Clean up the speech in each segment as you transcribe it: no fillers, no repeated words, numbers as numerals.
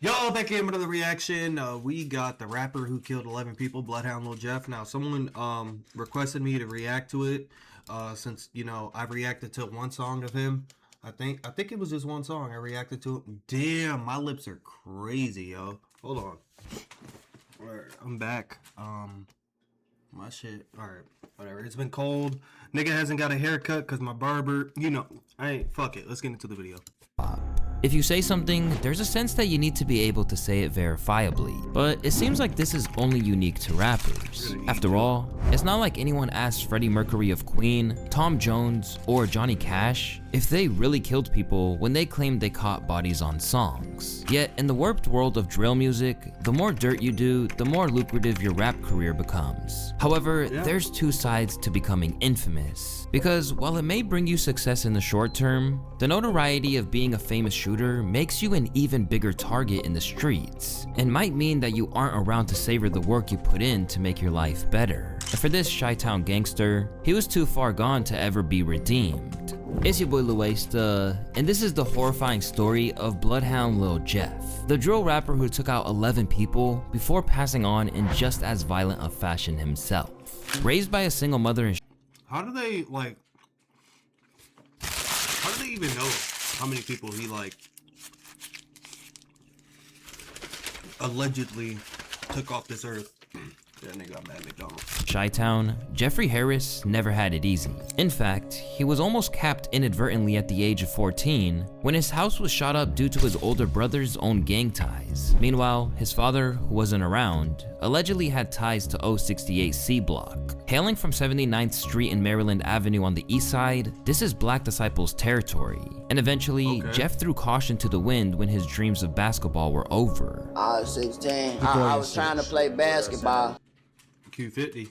Yo, back in another reaction. We got the rapper who killed 11 people, Bloodhound Lil Jeff. Now, someone requested me to react to it. Since I reacted to one song of him. I think it was just one song. I reacted to it. Damn, my lips are crazy, yo. Hold on. Alright, I'm back. My shit. Alright, whatever. It's been cold. Nigga hasn't got a haircut because my barber. I ain't. Fuck it. Let's get into the video. If you say something, there's a sense that you need to be able to say it verifiably, but it seems like this is only unique to rappers. After all, it's not like anyone asked Freddie Mercury of Queen, Tom Jones, or Johnny Cash if they really killed people when they claimed they caught bodies on songs. Yet, in the warped world of drill music, the more dirt you do, the more lucrative your rap career becomes. However, there's two sides to becoming infamous, because while it may bring you success in the short term, the notoriety of being a famous shooter makes you an even bigger target in the streets, and might mean that you aren't around to savor the work you put in to make your life better. And for this Chi-Town gangster, he was too far gone to ever be redeemed. It's your boy Luesta, and this is the horrifying story of Bloodhound Lil Jeff, the drill rapper who took out 11 people before passing on in just as violent a fashion himself. Raised by a single mother and How do they even know how many people he allegedly took off this earth? That nigga got mad at McDonald's. Chi-Town, Jeffrey Harris never had it easy. In fact, he was almost capped inadvertently at the age of 14 when his house was shot up due to his older brother's own gang ties. Meanwhile, his father, who wasn't around, allegedly had ties to 068 C Block. Hailing from 79th Street and Maryland Avenue on the east side, this is Black Disciples territory. And eventually, Jeff threw caution to the wind when his dreams of basketball were over. I was 16. I was trying to play basketball. Q50.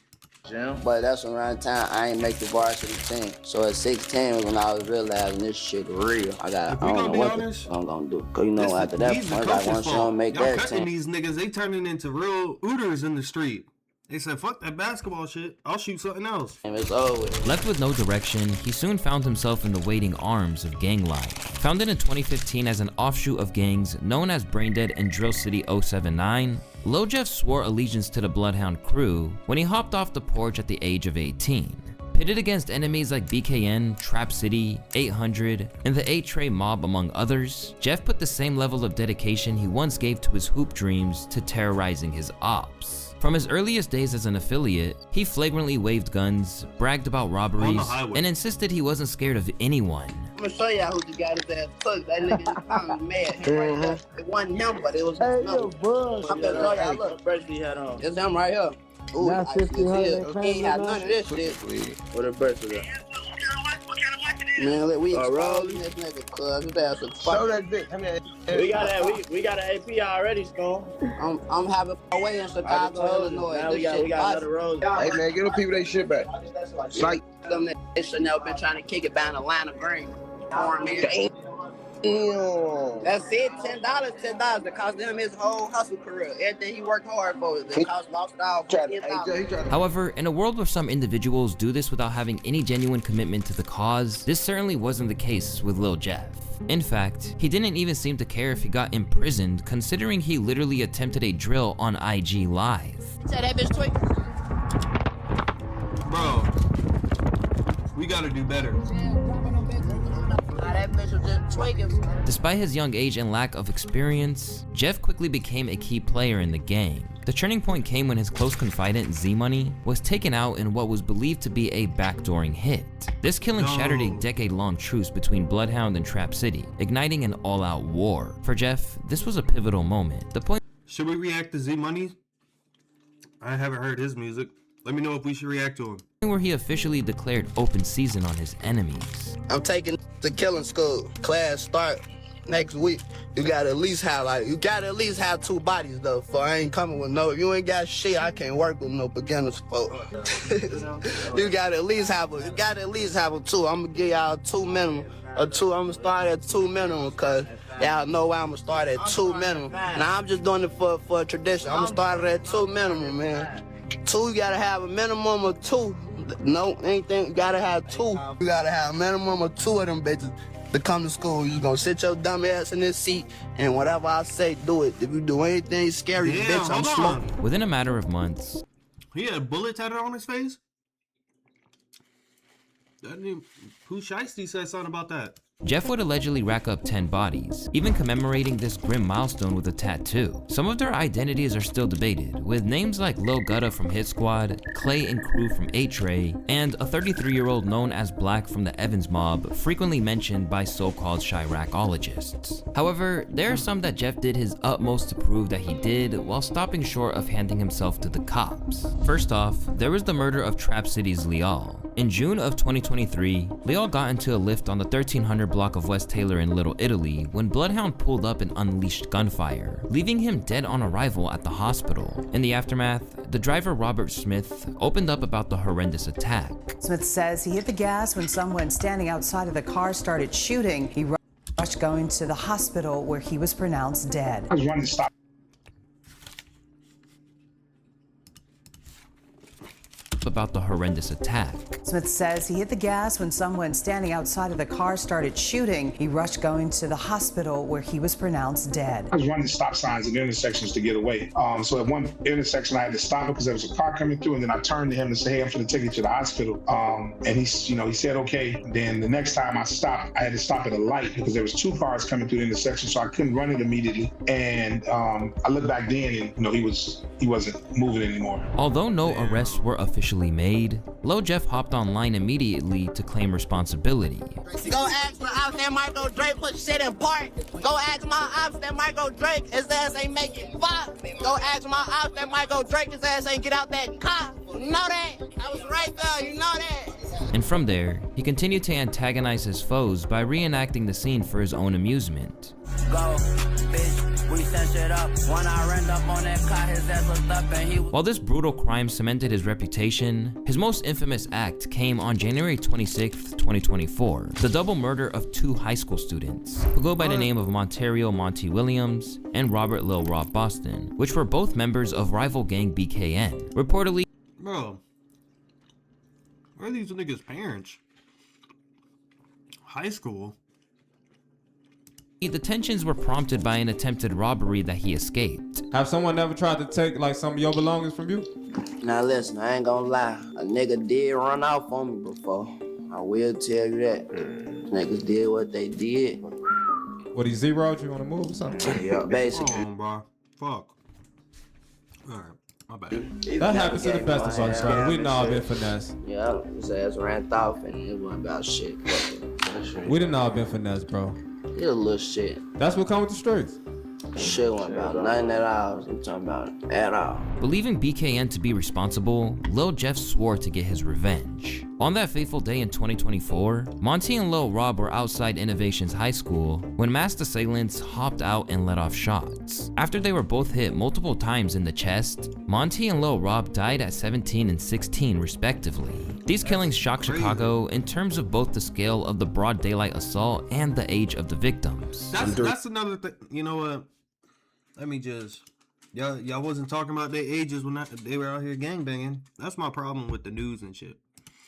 But that's around the time I ain't make the varsity team. So at 16 was when I was realizing this shit real. I don't know what I'm gonna do. Cause after that point, like once you don't make that team. These niggas, they turning into real ooters in the street. They said, fuck that basketball shit. I'll shoot something else. And it's over. Left with no direction, he soon found himself in the waiting arms of gang life. Founded in 2015 as an offshoot of gangs known as Braindead and Drill City 079, Lil Jeff swore allegiance to the Bloodhound crew when he hopped off the porch at the age of 18. Pitted against enemies like BKN, Trap City, 800, and the 8-Tray Mob among others, Jeff put the same level of dedication he once gave to his hoop dreams to terrorizing his ops. From his earliest days as an affiliate, he flagrantly waved guns, bragged about robberies, and insisted he wasn't scared of anyone. I'm gonna show y'all who just got his ass cooked. That nigga found mad. It wasn't him, but it was his number. I'm gonna show y'all, look. He had on. It's him right here. Ooh, I see his. He ain't had none of this shit. What a birthday. Man, look, we exposing this nigga, cuz his ass is Show that bitch. We got an AP already, Skull. I'm having my way in Chicago, Illinois. Now we got another road. Hey man, get them people they shit back. Psych. Them that should never been trying to kick it down Atlanta Green. That's it, $10. That cost them his whole hustle career. Everything he worked hard for, the cost lost all $10,000. However, in a world where some individuals do this without having any genuine commitment to the cause, this certainly wasn't the case with Lil Jeff. In fact, he didn't even seem to care if he got imprisoned, considering he literally attempted a drill on IG Live. Tell that bitch tweak. Bro, we gotta do better. That bitch was just tweaking. Despite his young age and lack of experience, Jeff quickly became a key player in the gang. The turning point came when his close confidant Z-Money was taken out in what was believed to be a backdooring hit. This killing shattered a decade-long truce between Bloodhound and Trap City, igniting an all-out war. For Jeff, this was a pivotal moment. The point. Should we react to Z-Money? I haven't heard his music. Let me know if we should react to him. Where he officially declared open season on his enemies. I'm taking the killing school. Class start next week. You gotta at least have 2 bodies though. For I ain't coming with no. If you ain't got shit, I can't work with no beginners folk. You gotta at least have a 2. I'm gonna give y'all 2 minimum. A 2. I'm gonna start at 2 minimum cause y'all know why I'm gonna start at 2 minimum. Now I'm just doing it for a tradition. I'm gonna start at 2 minimum, man. 2, you gotta have a minimum of 2. No, anything, you gotta have 2. You gotta have a minimum of 2 of them bitches. to come to school. You gonna sit your dumb ass in this seat, and whatever I say, do it. If you do anything scary, bitch, I'm smoking. Within a matter of months, he had a bullet tatted on his face. That name, who Shiesty said something about that. Jeff would allegedly rack up 10 bodies, even commemorating this grim milestone with a tattoo. Some of their identities are still debated, with names like Lil Gutta from Hit Squad, Clay and Crew from A-Tray, and a 33-year-old known as Black from the Evans Mob frequently mentioned by so-called Chiracologists. However, there are some that Jeff did his utmost to prove that he did, while stopping short of handing himself to the cops. First off, there was the murder of Trap City's Leal. In June of 2023, Leal got into a lift on the 1300 block of West Taylor in Little Italy when Bloodhound pulled up and unleashed gunfire, leaving him dead on arrival at the hospital. In the aftermath, the driver Robert Smith opened up about the horrendous attack. Smith says he hit the gas when someone standing outside of the car started shooting. He rushed going to the hospital where he was pronounced dead. I was running to stop. About the horrendous attack. Smith says he hit the gas when someone standing outside of the car started shooting. He rushed going to the hospital where he was pronounced dead. I was running stop signs at intersections to get away. So at one intersection I had to stop because there was a car coming through, and then I turned to him and said, "Hey, I'm going to take you to the hospital." And he said, "Okay." Then the next time I stopped, I had to stop at a light because there was two cars coming through the intersection, so I couldn't run it immediately. And I looked back then, and he wasn't moving anymore. Although no arrests were officially made, Lil Jeff hopped online immediately to claim responsibility. Go ask my ops that Michael Drake put shit in park. Go ask my ops that Michael Drake, his ass ain't making fuck. Go ask my ops that Michael Drake, his ass ain't get out that car. You know that? I was right there, you know that? And from there, he continued to antagonize his foes by reenacting the scene for his own amusement. Go, bitch, we sent shit up. When I ran up on that car, his ass looked up and he... While this brutal crime cemented his reputation, his most infamous act came on January 26, 2024, the double murder of two high school students, who go by the name of Montario Monty Williams and Robert Lil Rob Boston, which were both members of rival gang BKN. Reportedly, Bro, where are these niggas' parents? High school? the tensions were prompted by an attempted robbery that he escaped. Have someone ever tried to take like some of your belongings from you? Now listen, I ain't gonna lie. A nigga did run off on me before. I will tell you that. Niggas did what they did. What, he zeroed you on the move or something? Yeah, basically. Come on, bro. Fuck. Alright, my bad. That happens to the best of us, brother. We know I've been finessed. Yeah, his ass ran off and it wasn't about shit. We didn't know I've been finessed, bro. It a little shit. That's what comes with the streets. Shit wasn't about nothing at all. I'm talking about it at all. Believing BKN to be responsible, Lil Jeff swore to get his revenge. On that fateful day in 2024, Monty and Lil Rob were outside Innovations High School when masked assailants hopped out and let off shots. After they were both hit multiple times in the chest, Monty and Lil Rob died at 17 and 16 respectively. These killings shocked Chicago in terms of both the scale of the broad daylight assault and the age of the victims. That's another thing. You know what? Let me just... Y'all wasn't talking about their ages when they were out here gangbanging. That's my problem with the news and shit.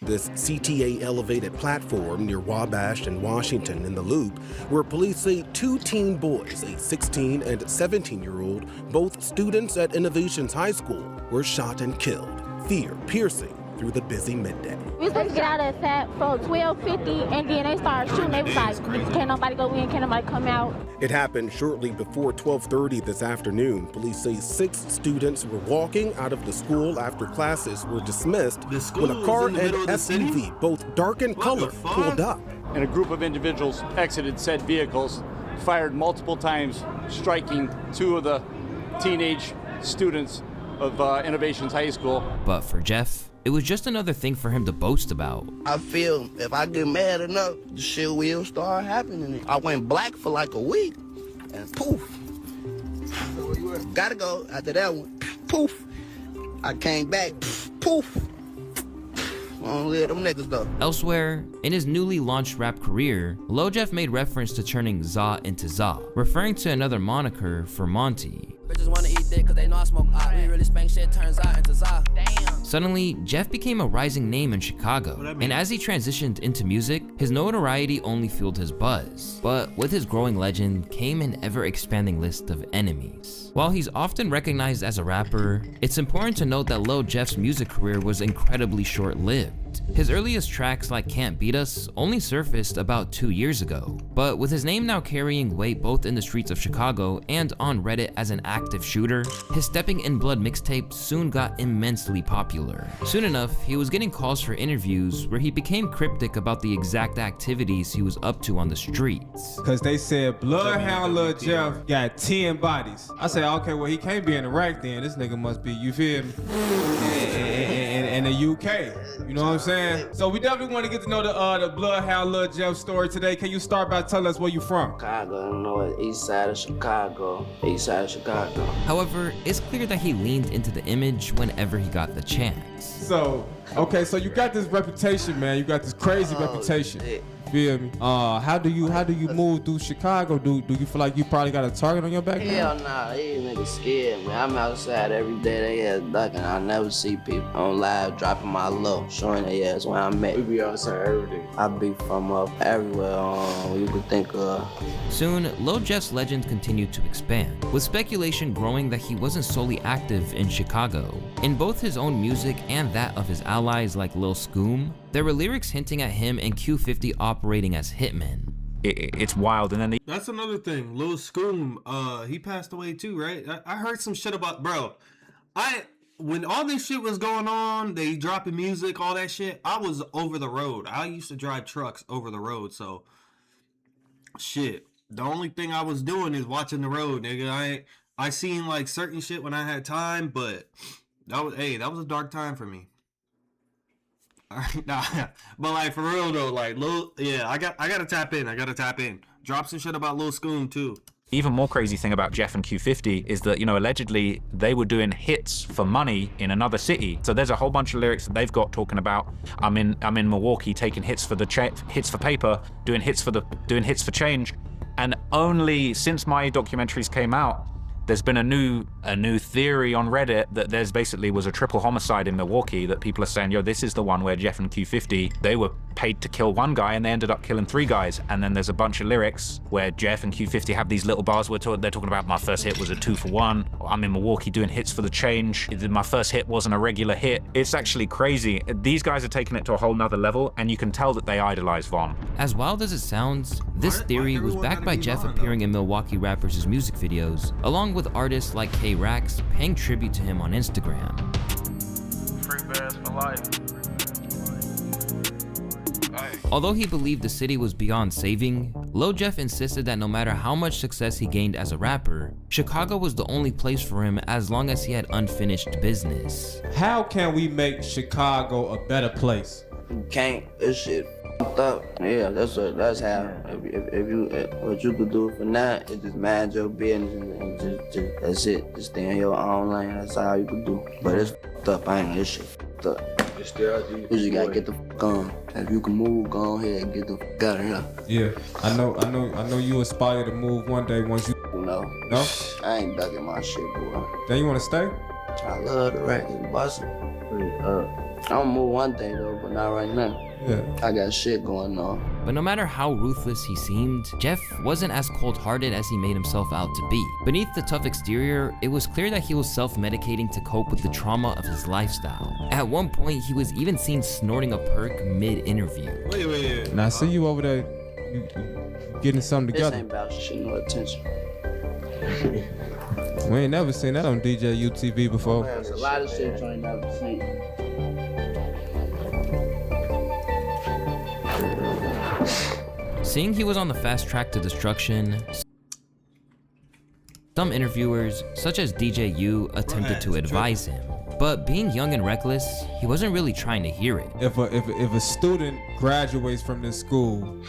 This CTA elevated platform near Wabash and Washington in the Loop, where police say two teen boys, a 16 and 17-year-old, both students at Innovations High School, were shot and killed, fear piercing through the busy midday. We was supposed to get out of that for 12:50, and then they started shooting. They was like, can't nobody go in, can't nobody come out. It happened shortly before 12:30 this afternoon. Police say 6 students were walking out of the school after classes were dismissed when a car and SUV, both dark in color, pulled up. And a group of individuals exited said vehicles, fired multiple times, striking 2 of the teenage students of Innovations High School. But for Jeff, it was just another thing for him to boast about. I feel if I get mad enough, the shit will start happening. I went black for like a week, and poof. Gotta go after that one. Poof. I came back. Poof. I don't let them niggas though. Elsewhere, in his newly launched rap career, Lil Jeff made reference to turning Za into Za, referring to another moniker for Monty, Bitches wanna eat dick cause they know I smoke pot. We really spank shit, turns out into za. Damn. Suddenly, Jeff became a rising name in Chicago, and as he transitioned into music, his notoriety only fueled his buzz. But with his growing legend came an ever-expanding list of enemies. While he's often recognized as a rapper, it's important to note that Lil Jeff's music career was incredibly short-lived. His earliest tracks like Can't Beat Us only surfaced about 2 years ago, but with his name now carrying weight both in the streets of Chicago and on Reddit as an active shooter, his Stepping in Blood mixtape soon got immensely popular. Soon enough, he was getting calls for interviews where he became cryptic about the exact activities he was up to on the streets. Cause they said Bloodhound Lil Jeff got 10 bodies. I said, okay, well he can't be in Iraq then. This nigga must be, you feel me? In the UK, you know what I'm saying? So we definitely want to get to know the Bloodhound Lil Jeff story today. Can you start by telling us where you from? Chicago, you know it, east side of Chicago. East side of Chicago. However, it's clear that he leaned into the image whenever he got the chance. So, okay, so you got this reputation, man. You got this crazy reputation. Shit. Feel me? How do you move through Chicago? Do you feel like you probably got a target on your back? Hell nah, these niggas scared me. I'm outside every day, they ass ducking. I never see people on live dropping my low, showing their ass where I'm at. We be outside every day. I be from up everywhere you could think of. Soon, Lil Jeff's legend continued to expand, with speculation growing that he wasn't solely active in Chicago. In both his own music and that of his allies like Lil Scoom, there were lyrics hinting at him and Q50 operating as hitmen. It's wild, and then that's another thing. Lil Scoom, he passed away too, right? I heard some shit about, bro. When all this shit was going on, they dropping music, all that shit, I was over the road. I used to drive trucks over the road, so shit. The only thing I was doing is watching the road, nigga. I seen like certain shit when I had time, but that was a dark time for me. Nah, but like for real though, like I gotta tap in. Drop some shit about Lil Scoom too. Even more crazy thing about Jeff and Q50 is that, you know, allegedly they were doing hits for money in another city. So there's a whole bunch of lyrics that they've got talking about I'm in Milwaukee taking hits for hits for paper, doing hits for change. And only since my documentaries came out, there's been a new theory on Reddit that there's basically was a triple homicide in Milwaukee that people are saying, yo, this is the one where Jeff and Q50, they were paid to kill one guy and they ended up killing 3 guys. And then there's a bunch of lyrics where Jeff and Q50 have these little bars where they're talking about my first hit was a 2 for 1. I'm in Milwaukee doing hits for the change. My first hit wasn't a regular hit. It's actually crazy. These guys are taking it to a whole nother level, and you can tell that they idolize Von. As wild as it sounds, this theory was backed by Jeff appearing in Milwaukee rappers' music videos, along with artists like K-Rax paying tribute to him on Instagram. Free bears for life. Although he believed the city was beyond saving, Lil Jeff insisted that no matter how much success he gained as a rapper, Chicago was the only place for him as long as he had unfinished business. How can we make Chicago a better place? You can't. This shit f***ed up. Yeah, that's how. If you what you could do for now is just mind your business and just that's it. Just stay in your own lane. That's all you could do. But it's f***ed up. I ain't this shit f***ed up. You just gotta get the f*** on. If you can move, go ahead and get the f*** out of here. Yeah, I know you aspire to move one day once you. No. No? I ain't ducking my shit, boy. Then you wanna stay? I love the rack and bustin'. I'm gonna move one day though, but not right now. Yeah. I got shit going on. But no matter how ruthless he seemed, Jeff wasn't as cold-hearted as he made himself out to be. Beneath the tough exterior, it was clear that he was self-medicating to cope with the trauma of his lifestyle. At one point, he was even seen snorting a perk mid-interview. Wait. Now I see you over there you getting something together. This ain't about shit, no attention. We ain't never seen that on DJ UTV before. There's a lot of shit you ain't never seen. Seeing he was on the fast track to destruction, some interviewers, such as DJ U, attempted to advise him. But being young and reckless, he wasn't really trying to hear it. If a student graduates from this school,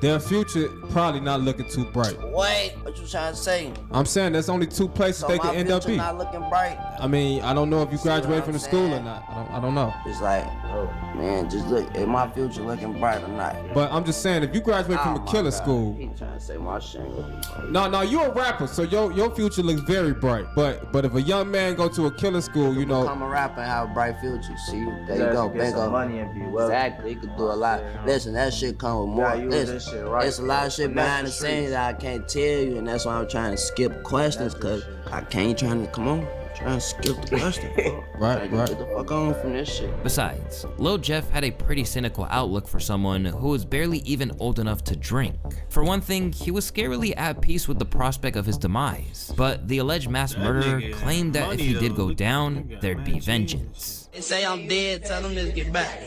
their future probably not looking too bright. Wait, What you trying to say? I'm saying there's only two places So they my can end up future being. not looking bright. I mean, I don't know if you See what graduated I'm from the school or saying? not. I don't know. It's like, oh, man, just look, is my future looking bright or not? But I'm just saying, if you graduate from Oh a my killer God. school, He trying to say my shit ain't looking bright. no, you're a rapper, so your future looks very bright. But if a young man go to a killer school, you know, Become a rapper and have a bright future. See, there you go, Get some bingo. money and be wealthy. Exactly, he could do a lot. Listen, that shit come with more. Yeah, you Listen, this shit right. there's a lot of shit And that's behind the the scenes streets. that I can't tell you, and that's why I'm trying to skip questions, cause I can't come on, trying to skip the question. Right. Get the fuck on from this shit. Besides, Lil Jeff had a pretty cynical outlook for someone who was barely even old enough to drink. For one thing, he was scarily at peace with the prospect of his demise, but the alleged mass murderer claimed that if he did go down, there'd be vengeance. They say I'm dead, tell them to get back.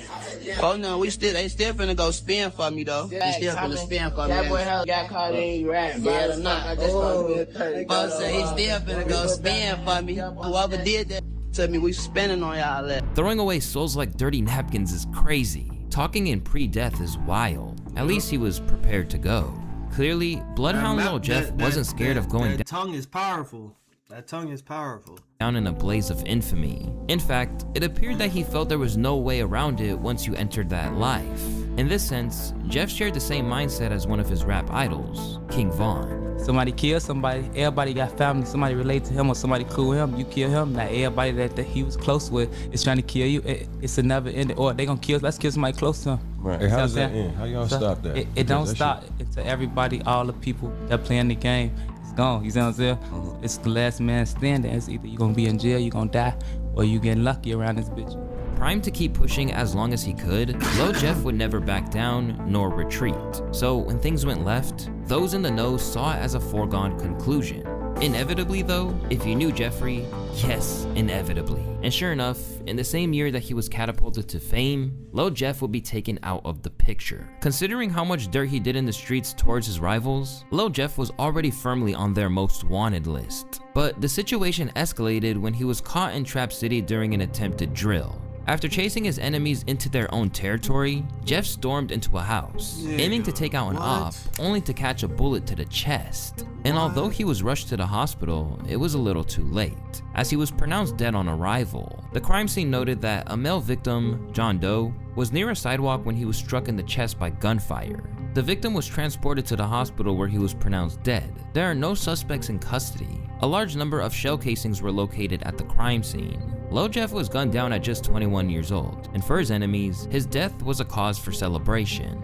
Oh no, they still finna go spin for me though. They still finna spin for me. That boy hell got caught in rap. Yeah, or not. But say he still finna go spin for me. Whoever did that tell me we spinning on y'all that. Throwing away souls like dirty napkins is crazy. Talking in pre-death is wild. At least he was prepared to go. Clearly, Bloodhound Lil Jeff wasn't scared of going That tongue is powerful. That tongue is powerful. down in a blaze of infamy. In fact, it appeared that he felt there was no way around it once you entered that life. In this sense, Jeff shared the same mindset as one of his rap idols, King Von. Somebody kill somebody, everybody got family, somebody relate to him or somebody cool with him, you kill him. Now everybody that he was close with is trying to kill you. It's a never ending, or they gonna kill, let's kill somebody close to him. Right. Hey, how does that end? How y'all stop that? It don't stop until everybody, all the people that playing the game, it's gone. You see what I'm saying? It's the last man standing. It's either you gonna be in jail, you gonna die, or you getting lucky around this bitch. Primed to keep pushing as long as he could, Lil Jeff would never back down nor retreat. So when things went left, those in the know saw it as a foregone conclusion. Inevitably though, if you knew Jeffrey, yes, inevitably. And sure enough, in the same year that he was catapulted to fame, Lil Jeff would be taken out of the picture. Considering how much dirt he did in the streets towards his rivals, Lil Jeff was already firmly on their most wanted list. But the situation escalated when he was caught in Trap City during an attempted drill. After chasing his enemies into their own territory, Jeff stormed into a house, aiming to take out an op, only to catch a bullet to the chest. And although he was rushed to the hospital, it was a little too late, as he was pronounced dead on arrival. The crime scene noted that a male victim, John Doe, was near a sidewalk when he was struck in the chest by gunfire. The victim was transported to the hospital where he was pronounced dead. There are no suspects in custody. A large number of shell casings were located at the crime scene. Lil Jeff was gunned down at just 21 years old, and for his enemies, his death was a cause for celebration.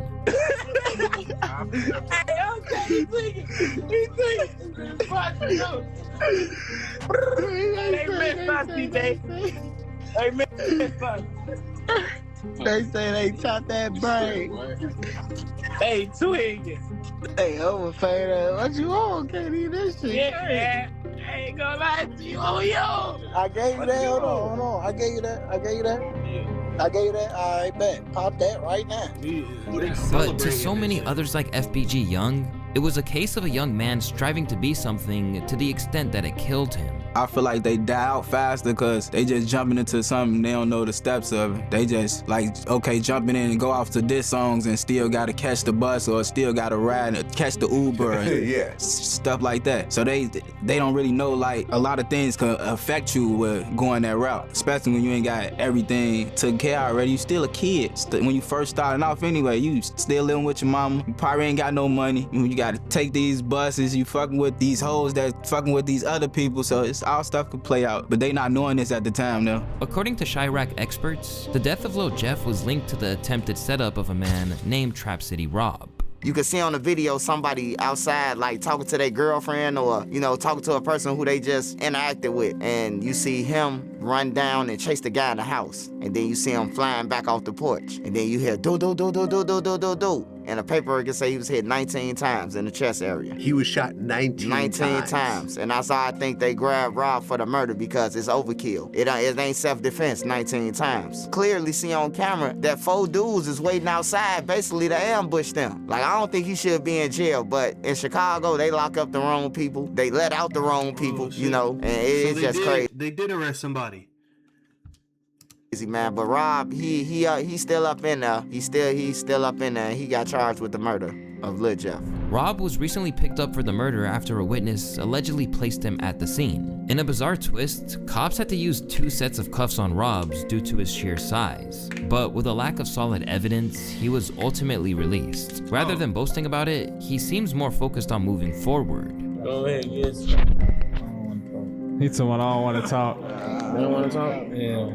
They say they shot that brain. Hey, twig. Hey, overfed. What you want? Can't eat this shit. Yeah, I ain't gonna lie to you. Oh, yo. I gave you that. Hold on. I gave you that. I gave you that. All right, bet. Pop that right now. But to so many others like FBG Young, it was a case of a young man striving to be something to the extent that it killed him. I feel like they die out faster because they just jumping into something, they don't know the steps of it. They just like, okay, jumping in and go off to diss songs and still gotta catch the bus or still gotta ride and catch the Uber and stuff like that. So they don't really know like a lot of things can affect you with going that route, especially when you ain't got everything taken care of already. You still a kid. When you first starting off anyway, you still living with your mama. You probably ain't got no money. You gotta take these buses, you fucking with these hoes that fucking with these other people, so it's all stuff could play out, but they not knowing this at the time though. According to Chirac experts, the death of Lil Jeff was linked to the attempted setup of a man named Trap City Rob. You can see on the video somebody outside like talking to their girlfriend or, you know, talking to a person who they just interacted with. And you see him run down and chase the guy in the house. And then you see him flying back off the porch. And then you hear do, do, do, do, do, do, do, do, do. And the paperwork can say he was hit 19 times in the chest area. He was shot 19 times. And that's how I think they grabbed Rob for the murder, because it's overkill. It ain't self-defense 19 times. Clearly see on camera that 4 dudes is waiting outside basically to ambush them. Like, I don't think he should be in jail, but in Chicago, they lock up the wrong people. They let out the wrong people, you know, and it's just crazy. They did arrest somebody. Man, but Rob, he's still up in there. He's still up in there. He got charged with the murder. of Lil Jeff. Rob was recently picked up for the murder after a witness allegedly placed him at the scene. In a bizarre twist, cops had to use 2 sets of cuffs on Rob's due to his sheer size. But with a lack of solid evidence, he was ultimately released. Rather than boasting about it, he seems more focused on moving forward. Go ahead, yes. He told me I don't want to talk. You don't want to talk? Yeah.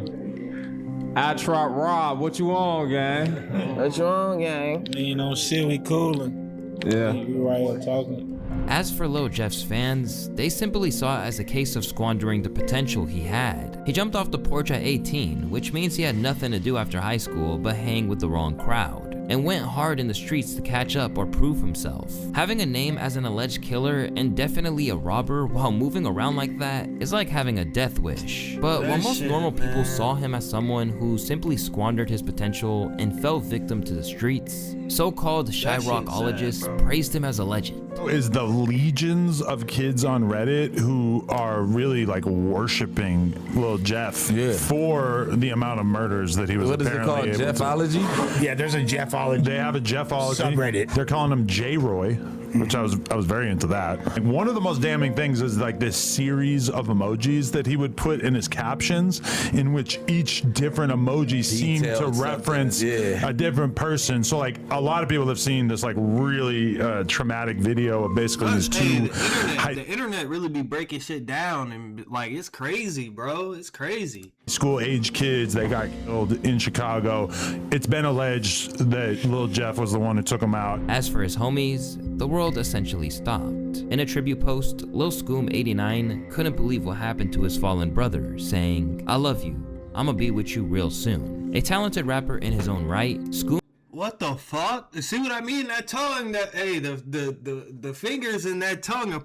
I trot Rob, what you on, gang? What you on, gang? You know, shit, we coolin'. Yeah. We right here talking. As for Lil Jeff's fans, they simply saw it as a case of squandering the potential he had. He jumped off the porch at 18, which means he had nothing to do after high school but hang with the wrong crowd, and went hard in the streets to catch up or prove himself. Having a name as an alleged killer and definitely a robber while moving around like that is like having a death wish. But while most normal people saw him as someone who simply squandered his potential and fell victim to the streets, so-called Shyrockologists praised him as a legend. Is the legions of kids on Reddit who are really like worshiping Lil Jeff for the amount of murders that he was apparently able to. What is it called? Jeffology? Yeah, there's a Jeffology. They have a Jeffology subreddit. They're calling him J-Roy, which I was very into that. And one of the most damning things is like this series of emojis that he would put in his captions, in which each different emoji seemed to reference a different person. So like a lot of people have seen this like really traumatic video of basically these two. The internet really be breaking shit down, and like it's crazy, bro. It's crazy. School age kids, they got killed in Chicago. It's been alleged that Lil Jeff was the one who took them out. As for his homies, the world essentially stopped. In a tribute post, Lil Scoom89 couldn't believe what happened to his fallen brother, saying, "I love you. I'ma be with you real soon." A talented rapper in his own right, Scoom. What the fuck? See what I mean? That tongue, the fingers in that tongue are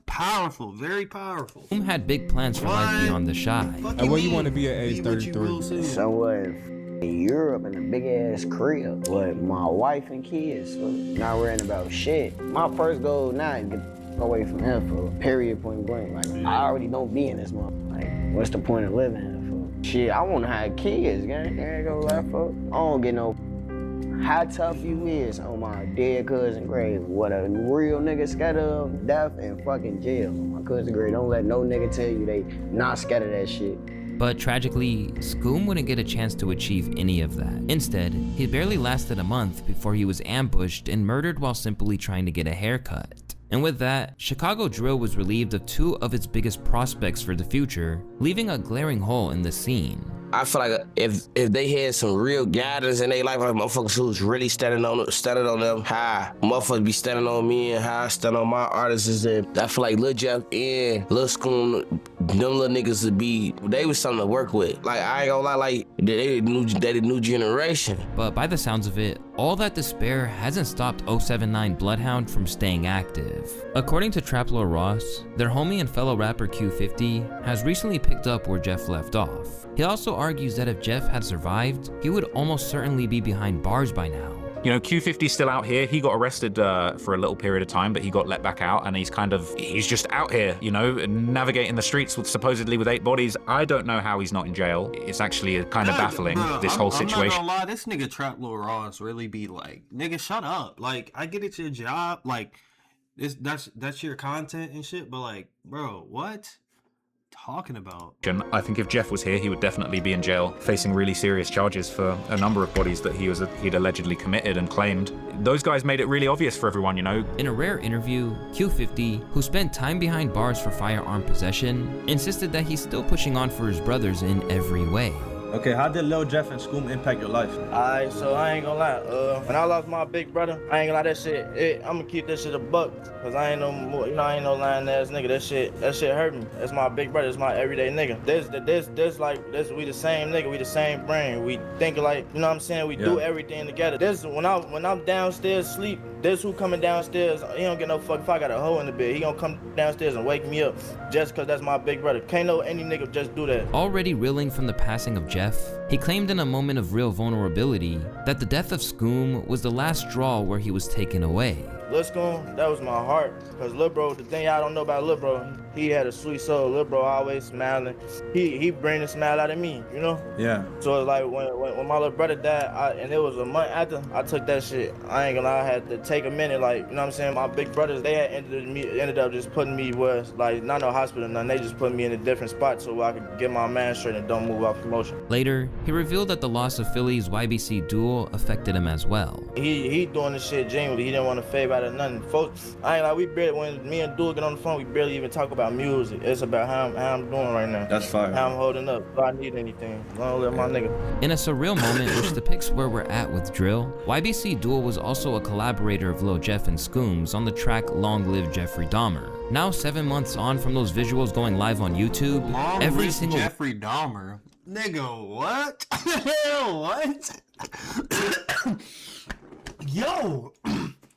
powerful, very powerful. Scoom had big plans for life beyond the shy. And where you want to be at age 33? Somewhere in Europe in a big ass crib with my wife and kids. So not worrying about shit. My first goal now is get away from here for period point blank. Like I already don't be in this month. Like what's the point of living here for? Shit, I want to have kids, gang. I ain't gonna lie, fuck. I don't get no. How tough you is on my dead cousin grave. What a real nigga scared of death and fucking jail. My cousin grave, don't let no nigga tell you they not scared of that shit. But tragically, Scoom wouldn't get a chance to achieve any of that. Instead, he barely lasted a month before he was ambushed and murdered while simply trying to get a haircut. And with that, Chicago Drill was relieved of 2 of its biggest prospects for the future, leaving a glaring hole in the scene. I feel like if they had some real guidance in their life, like motherfuckers who's really standing on them, how motherfuckers be standing on me and how I stand on my artists, and I feel like Lil Jeff and Lil Scoom, them little niggas they was something to work with. Like I ain't gonna lie, like they the new generation. But by the sounds of it, all that despair hasn't stopped 079 Bloodhound from staying active. According to Traplor Ross, their homie and fellow rapper Q50 has recently picked up where Jeff left off. He also argues that if Jeff had survived, he would almost certainly be behind bars by now. You know, Q50's still out here. He got arrested for a little period of time, but he got let back out, and he's just out here, you know, navigating the streets with supposedly with 8 bodies. I don't know how he's not in jail. It's actually kind of baffling, this whole situation. I'm not gonna lie, this nigga Trap Lil Ross really be like, nigga, shut up. Like, I get it's your job, like, that's your content and shit, but like, bro, what? Talking about? I think if Jeff was here, he would definitely be in jail, facing really serious charges for a number of bodies that he'd allegedly committed and claimed. Those guys made it really obvious for everyone, you know. In a rare interview, Q50, who spent time behind bars for firearm possession, insisted that he's still pushing on for his brothers in every way. Okay, how did Lil Jeff and Scoom impact your life? Alright, so I ain't gonna lie. When I lost my big brother, I ain't gonna lie, that shit, I'm gonna keep this shit a buck. Cause I ain't no more, you know, I ain't no lying ass nigga. That shit hurt me. That's my big brother, that's my everyday nigga. This, we the same nigga, we the same brain. We think like, you know what I'm saying? We do everything together. When I'm downstairs sleep, this who coming downstairs, he don't get no fuck if I got a hole in the bed. He gonna come downstairs and wake me up just cause that's my big brother. Can't no any nigga just do that. Already reeling from the passing of Jeff, he claimed in a moment of real vulnerability that the death of Scoom was the last straw where he was taken away. Lil Scoom, that was my heart. Cause Lil Bro, the thing y'all don't know about Lil Bro, he had a sweet soul. Lil Bro always smiling. He bring a smile out of me, you know? Yeah. So it's like when my little brother died, and it was a month after, I took that shit. I ain't gonna lie, I had to take a minute, like, you know what I'm saying? My big brothers, they had ended up just putting me where, like, not no hospital, nothing. They just put me in a different spot so I could get my mind straight and don't move off promotion. Later, he revealed that the loss of Philly's YBC duel affected him as well. He doing this shit genuinely. He didn't want to fave out of nothing. Folks, I ain't like, we barely, when me and Duel get on the phone, we barely even talk about music. It's about how I'm doing right now. That's fire. How I'm holding up. If I need anything, long live my nigga. In a surreal moment which depicts where we're at with drill, YBC Duel was also a collaborator of Lil Jeff and Scooms on the track Long Live Jeffrey Dahmer. Now 7 months on from those visuals going live on YouTube, every single Jeffrey Dahmer. Nigga, what? What? Yo,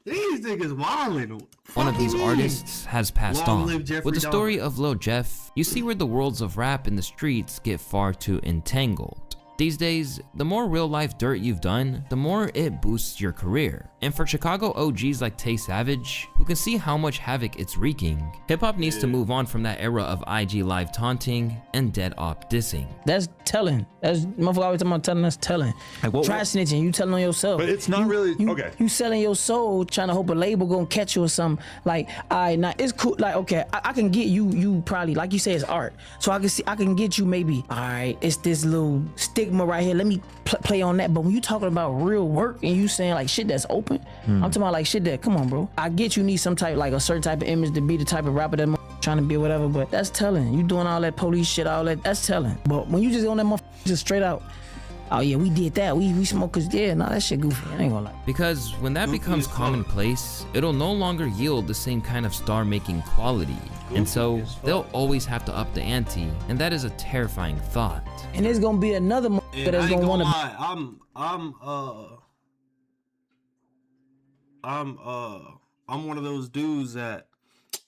these niggas wildin'. one of these artists has passed Long on. live Jeffrey With the story of Lil Jeff, you see where the worlds of rap and the streets get far too entangled. These days, the more real life dirt you've done, the more it boosts your career. And for Chicago OGs like Tay Savage, who can see how much havoc it's wreaking, hip-hop needs to move on from that era of IG live taunting and dead op dissing. That's telling. That's motherfucker always talking about telling, that's telling. Like, Try snitching, you telling on yourself. But it's not really, okay. You selling your soul, trying to hope a label gonna catch you or something. Like, alright, now it's cool, like, okay, I can get you probably, like you say, it's art. So I can get you maybe, alright, it's this little stigma right here, let me play on that. But when you talking about real work and you saying like shit that's open, I'm talking about like shit that, come on bro. I get you need some type, like a certain type of image to be the type of rapper that trying to be or whatever, but that's telling. You doing all that police shit, all that's telling. But when you just on that just straight out, oh yeah, we did that, we smoke, cause yeah, nah, that shit goofy, I ain't gonna lie. Because when that becomes commonplace, it'll no longer yield the same kind of star-making quality. And so they'll always have to up the ante, and that is a terrifying thought. And there's gonna be another that's gonna wanna I'm one of those dudes that,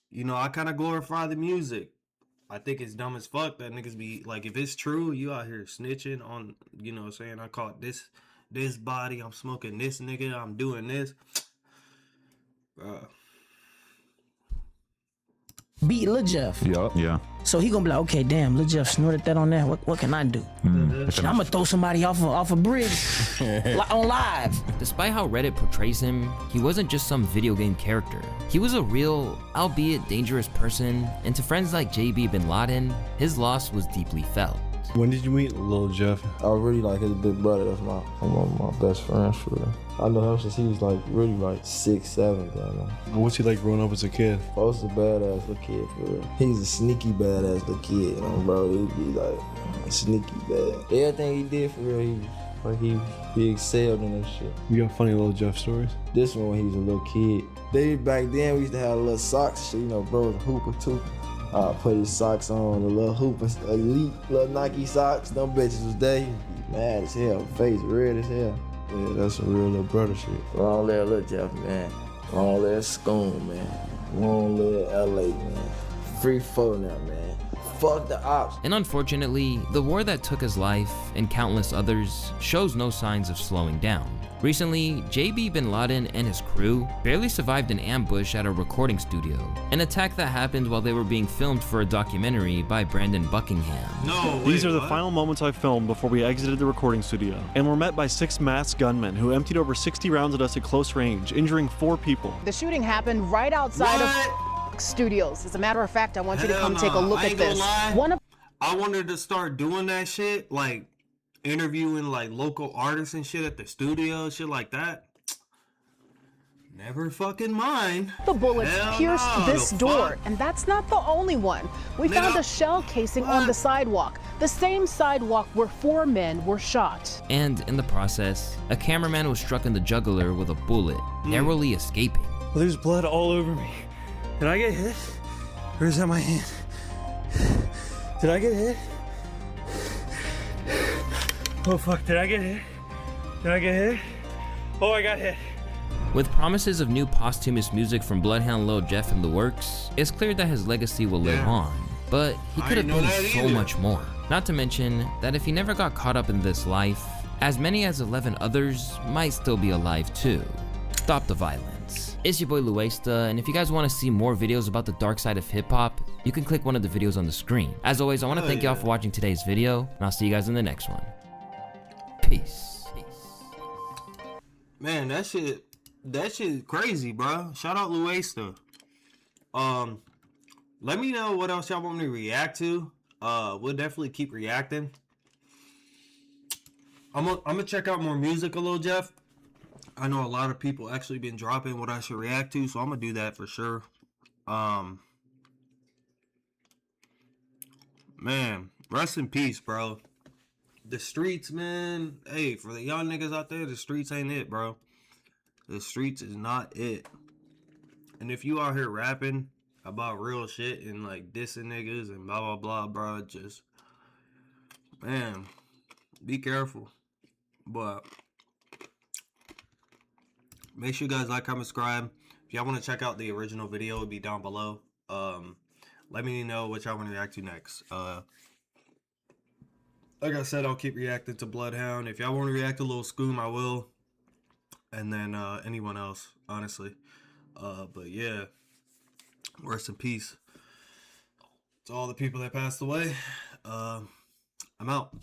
you know, I kind of glorify the music. I think it's dumb as fuck that niggas be like, if it's true, you out here snitching on, you know what I'm saying, I caught this body, I'm smoking this nigga, I'm doing this. beat Lil Jeff. Yeah. So he gonna be like, okay, damn, Lil Jeff snorted that on there. What can I do? I'm gonna throw somebody off a bridge on live. Despite how Reddit portrays him, he wasn't just some video game character. He was a real, albeit dangerous person, and to friends like JB Bin Laden, his loss was deeply felt. When did you meet Lil Jeff? I was really like his big brother. That's my best friend, sure. I know him since he was like really like 6, 7, What's he like growing up as a kid? Bro's a badass little kid, for real. He's a sneaky badass little kid, you know, bro. He'd be like sneaky bad. Everything he did, for real, he excelled in that shit. You got funny Lil Jeff stories? This one when he was a little kid. Back then we used to have little socks, shit, you know, bro was a hooper too. Put his socks on, the little hoopers, elite little Nike socks. Them bitches was there. He'd be mad as hell, face red as hell. Yeah, that's some real little brother shit. Long live Lil Jeff, man. Long live Scoom, man. Long live LA, man. Free for now, man. Fuck the ops. And unfortunately, the war that took his life and countless others shows no signs of slowing down. Recently, JB Bin Laden and his crew barely survived an ambush at a recording studio, an attack that happened while they were being filmed for a documentary by Brandon Buckingham. These are the final moments I filmed before we exited the recording studio, and were met by 6 masked gunmen who emptied over 60 rounds at us at close range, injuring 4 people. The shooting happened right outside of studios. As a matter of fact, I want you to come take a look at this. I wanted to start doing that shit, like interviewing like local artists and shit at the studio, shit like that. Never fucking mind. The bullets pierced this door, and that's not the only one. We found a shell casing on the sidewalk, the same sidewalk where 4 men were shot. And in the process, a cameraman was struck in the jugular with a bullet, narrowly escaping. Well, there's blood all over me. Did I get hit? Or is that my hand? Did I get hit? Oh fuck, did I get hit? Did I get hit? Oh, I got hit. With promises of new posthumous music from Bloodhound Lil Jeff in the works, it's clear that his legacy will live on, but he could have been so much more. Not to mention that if he never got caught up in this life, as many as 11 others might still be alive too. Stop the violence. It's your boy Luesta, and if you guys want to see more videos about the dark side of hip-hop, you can click one of the videos on the screen. As always, I want to thank y'all for watching today's video, and I'll see you guys in the next one. Peace. Man, that shit crazy, bro. Shout out Luesta. Let me know what else y'all want me to react to. We'll definitely keep reacting. I'm gonna check out more music, a little Jeff. I know a lot of people actually been dropping what I should react to, so I'm gonna do that for sure. Man, rest in peace, bro. The streets, man. Hey, for the young niggas out there, the streets ain't it, bro. The streets is not it. And if you out here rapping about real shit and like dissing niggas and blah blah blah, bro, just, man, be careful. But make sure you guys like, comment, subscribe. If y'all want to check out the original video, it'll be down below. Let me know what y'all want to react to next. Like I said, I'll keep reacting to Bloodhound. If y'all want to react to Lil Scoom, I will. And then anyone else, honestly. But yeah, rest in peace to all the people that passed away. I'm out.